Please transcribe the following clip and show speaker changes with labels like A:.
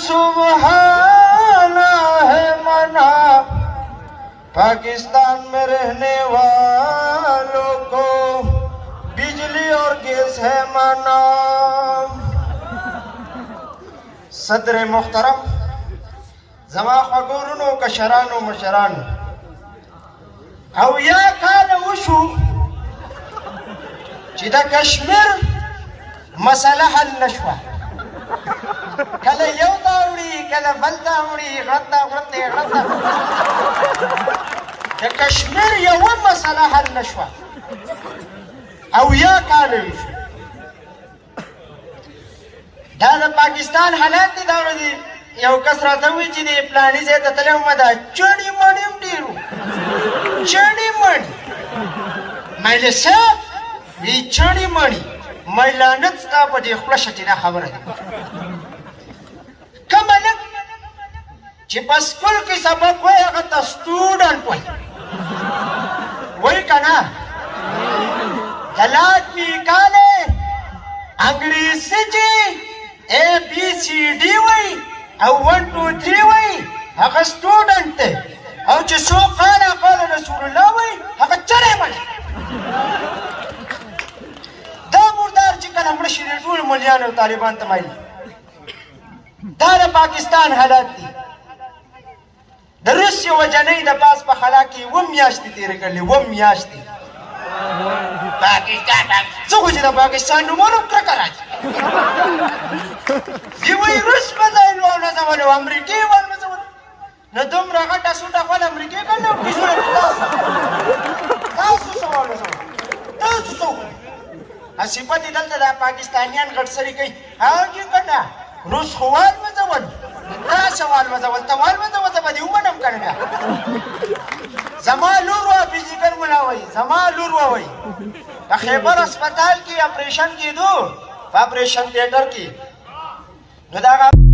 A: सुबहाना है मना पाकिस्तान में रहने वालों को बिजली और गैस है मना। सदर मुहतरम जमा खगोरनो कशरानो मशरान او یا کال وشو چې د کشمیر مسله حل نشوه کله یو ته وړي کله بل ته وړي غړته د کشمیر یوه مسله حل نشوه او یا کال وشو دا د پاکستان حالات دي دا دي یو کس راته وایي چې د فلاني ځای ته تللی وم دا چڼې مڼې هم ډېر وو چڼې مڼې مایله صاحب وی چڼې مڼې میلانت ستا په دې خوله شټېده خبره ده کوم هلک چې په سکول کې سبق وایي هغه ته سټوډنټ وایي وایي که نه دلات نکالے انګریزي چې ABCD وایي او 1 2 3 وایي هغه سټوډنټ دی او چې څو قاله قال رسول الله وایي هغه چڼې مڼې دا مردار چې کله مړه شي د ټولو ملیان او طالبان ته مایل دا د پاکستان حالات دي د روس یوه جنۍ د پاس په خلا کې 7 میاشتې تېرې کړلې 7 میاشتې پاکستان څه خو چې د پاکستان نومونه هم کرکه راځي دی وایي روس به ځای والمزولو امریکې والمزولو نو دومره غټه سوټه خپل امریکې کړلې او پیسونه تاسو څه والمزولو تاسو څه صفت یې دلته دا پاکستانیان غټ سري کوي هغې که نه روس خو والمزول تا څه والمزول ته والمزول زه به دې ومنم که نه بیا زما لور وه فزیکل ملا وایي زما لور وه وایي د خیبر اسپتال کې اپریشن کېدو په اپریشن تیټر کې نو دغه